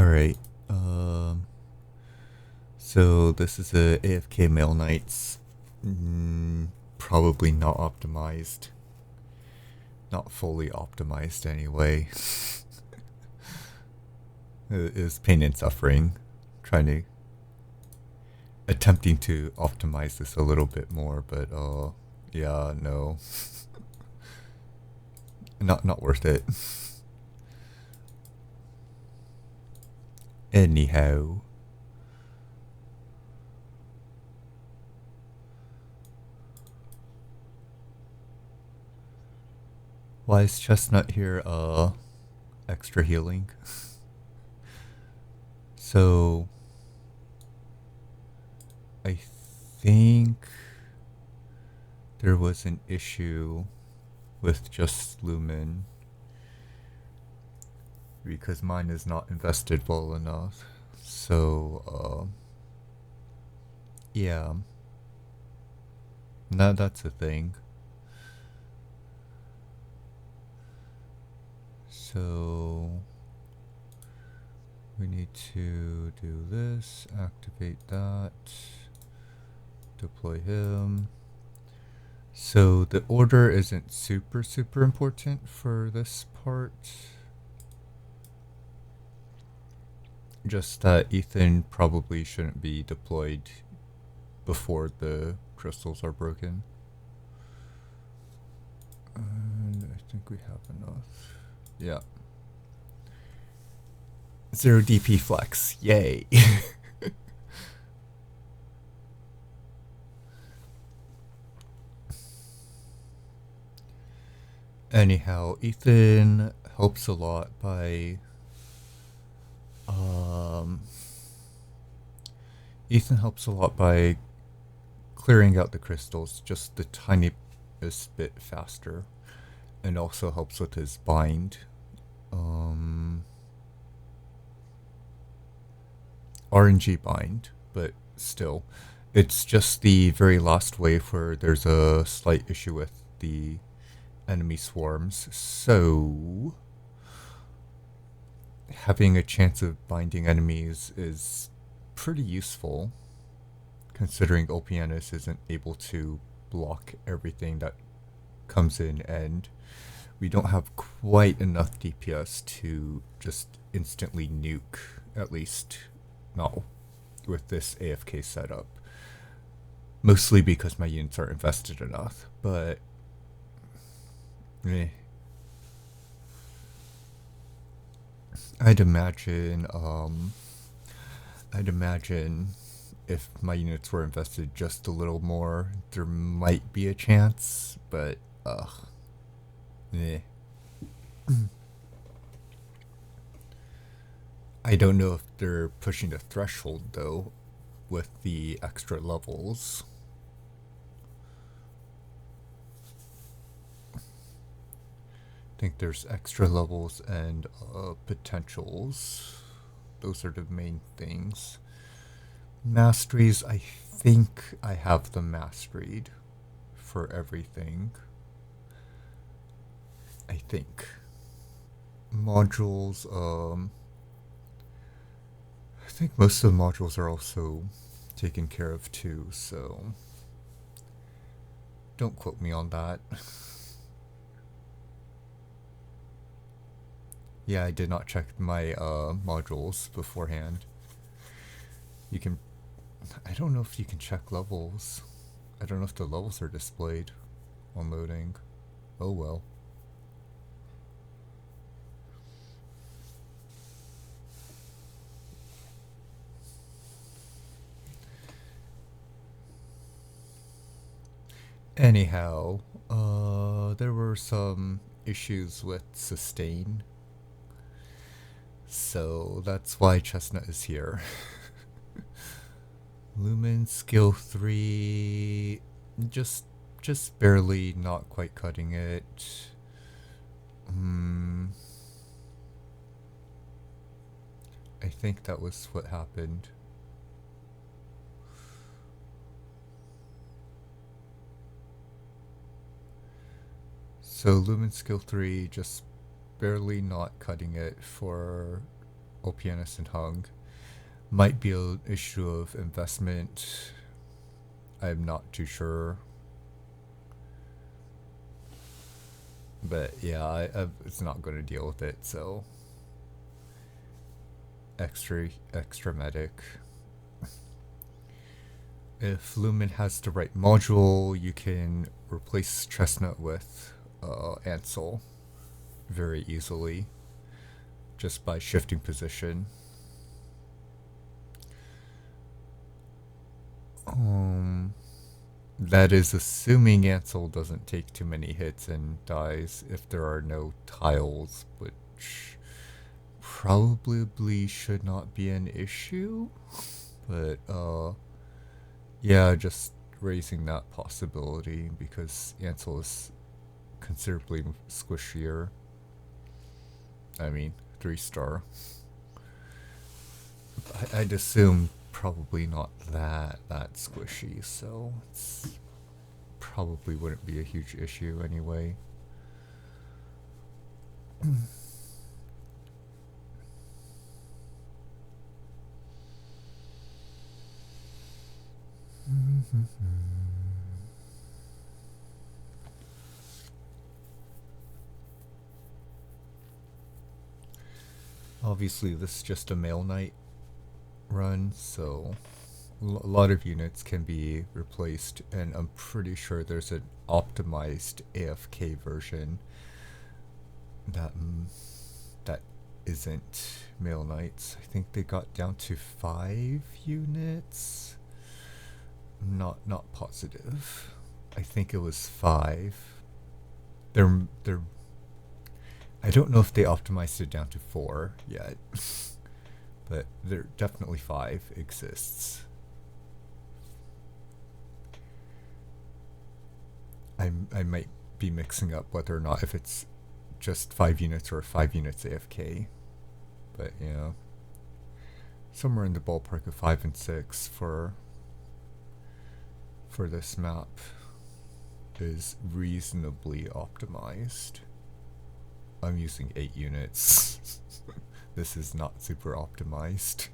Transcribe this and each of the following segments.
Alright, so this is a AFK Maleknights. Probably not optimized. Not fully optimized anyway. It is pain and suffering. Trying to... Attempting to optimize this a little bit more, but yeah, no. Not worth it. Anyhow. Why is Chestnut here, extra healing? So... I think... there was an issue with just Lumen. Because mine is not invested well enough. So, yeah. No, that's a thing. So, we need to do this, activate that, deploy him. So the order isn't super important for this part. Just that Ethan probably shouldn't be deployed before the crystals are broken. And I think we have enough. Yeah. 0 DP flex. Yay. Anyhow, Ethan helps a lot by clearing out the crystals just the tiniest bit faster, and also helps with his bind. RNG bind, but still, it's just the very last wave where there's a slight issue with the enemy swarms, so having a chance of binding enemies is pretty useful, considering Opianus isn't able to block everything that comes in, and we don't have quite enough DPS to just instantly nuke, at least not with this AFK setup. Mostly because my units aren't invested enough, but I'd imagine if my units were invested just a little more, there might be a chance, but I don't know if they're pushing the threshold though with the extra levels. I think there's extra levels and potentials. Those are the main things. Masteries, I think I have them mastered for everything. I think. Modules, I think most of the modules are also taken care of too, so don't quote me on that. Yeah, I did not check my modules beforehand. You can... I don't know if you can check levels. I don't know if the levels are displayed on loading. Oh well. Anyhow, there were some issues with sustain. So that's why Chestnut is here. Lumen skill 3, just barely not quite cutting it. I think that was what happened. So Lumen skill 3 just barely not cutting it for OPNS and hung. Might be an issue of investment. I'm not too sure. But yeah, it's not going to deal with it, so extra medic. If Lumen has the right module, you can replace Chestnut with Ansel very easily, just by shifting position. That is assuming Ansel doesn't take too many hits and dies if there are no tiles, which probably should not be an issue. But yeah, just raising that possibility because Ansel is considerably squishier. I mean, 3-star. I'd assume probably not that squishy, so it's probably wouldn't be a huge issue anyway. Obviously, this is just a male knight run, so a lot of units can be replaced, and I'm pretty sure there's an optimized AFK version that isn't male knights. I think they got down to 5 units. I'm not positive. I think it was 5. They're I don't know if they optimized it down to 4 yet. But there definitely 5 exists. I might be mixing up whether or not if it's just 5 units or 5 units AFK. But yeah, somewhere in the ballpark of 5 and 6 for this map is reasonably optimized. I'm using 8 units. This is not super optimized.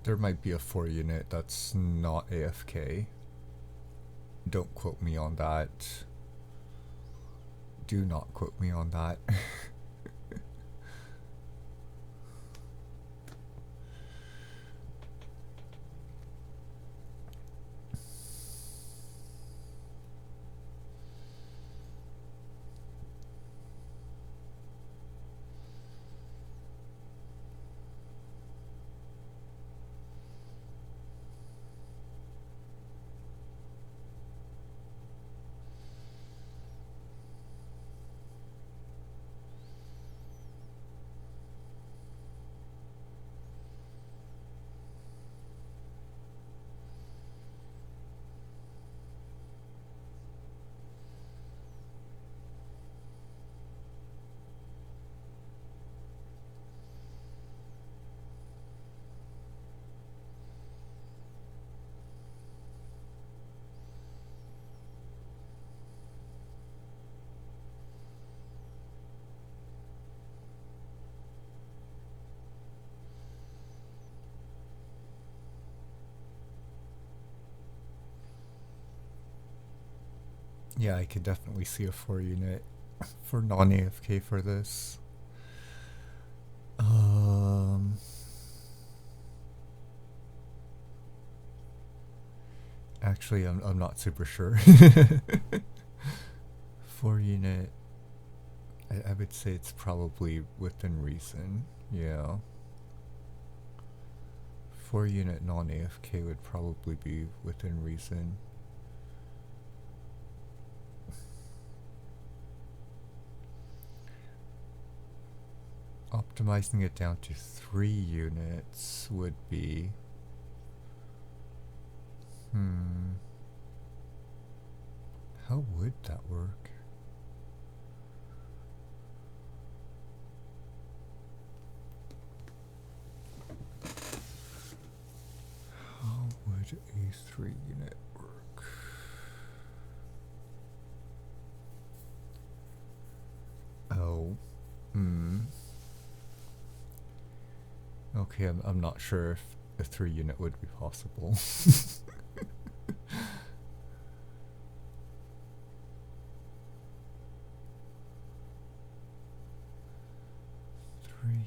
There might be a 4 unit that's not AFK. Don't quote me on that. Do not quote me on that. Yeah, I could definitely see a 4 unit for non-AFK for this. Actually, I'm not super sure. 4 unit, I would say it's probably within reason. Yeah. 4 unit non-AFK would probably be within reason. Optimizing it down to 3 units would be... How would that work? Would a 3 unit work? Oh. Okay, I'm not sure if a 3 unit would be possible. 3 unit.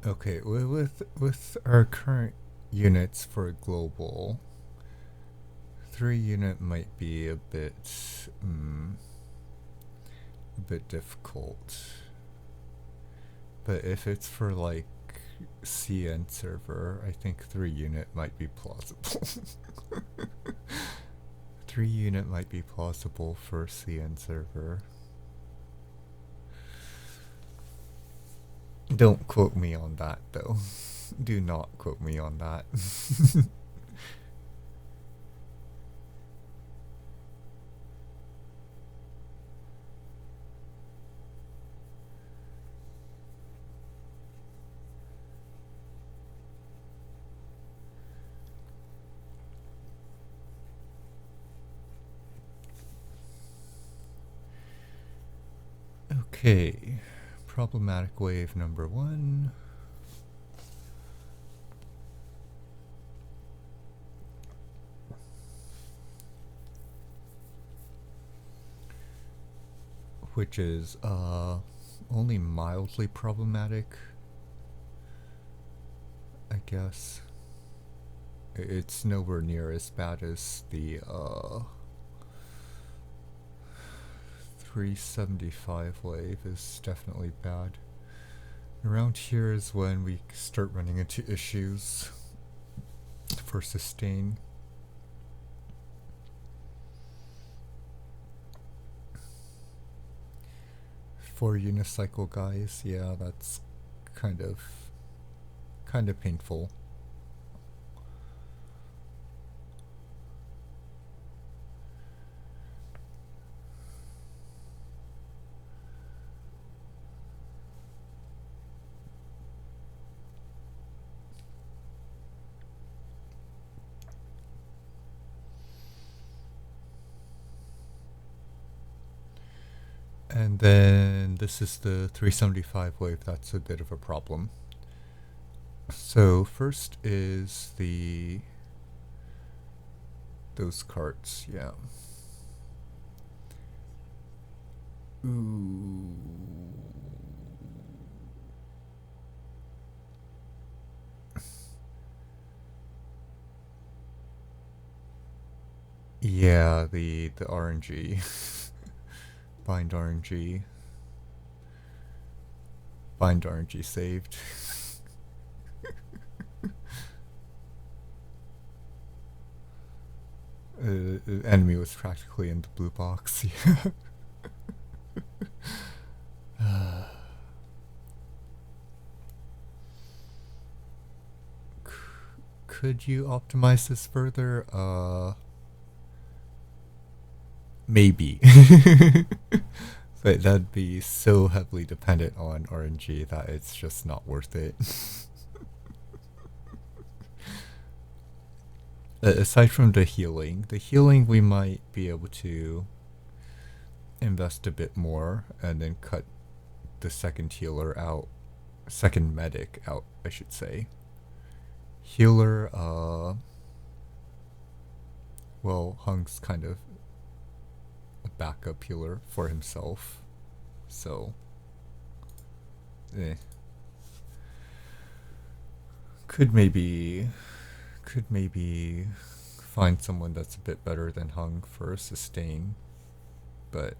Okay, with our current units for global, 3 unit might be a bit difficult. But if it's for like CN server, I think 3 unit might be plausible. 3 unit might be plausible for CN server. Don't quote me on that though. Do not quote me on that. Okay, problematic wave number 1. Which is only mildly problematic, I guess. It's nowhere near as bad as the 375 wave is definitely bad. Around here is when we start running into issues for sustain. For unicycle guys, yeah, that's kind of painful. And then this is the 375 wave, that's a bit of a problem. So first is those carts, yeah. Ooh. Yeah, the RNG. Bind RNG. Bind RNG saved. The enemy was practically in the blue box. Could you optimize this further? Maybe. But that'd be so heavily dependent on RNG that it's just not worth it. Aside from the healing we might be able to invest a bit more and then cut the second healer out, second medic out, I should say. Healer, well, Hung's kind of a backup healer for himself, so could maybe find someone that's a bit better than Hung for a sustain, but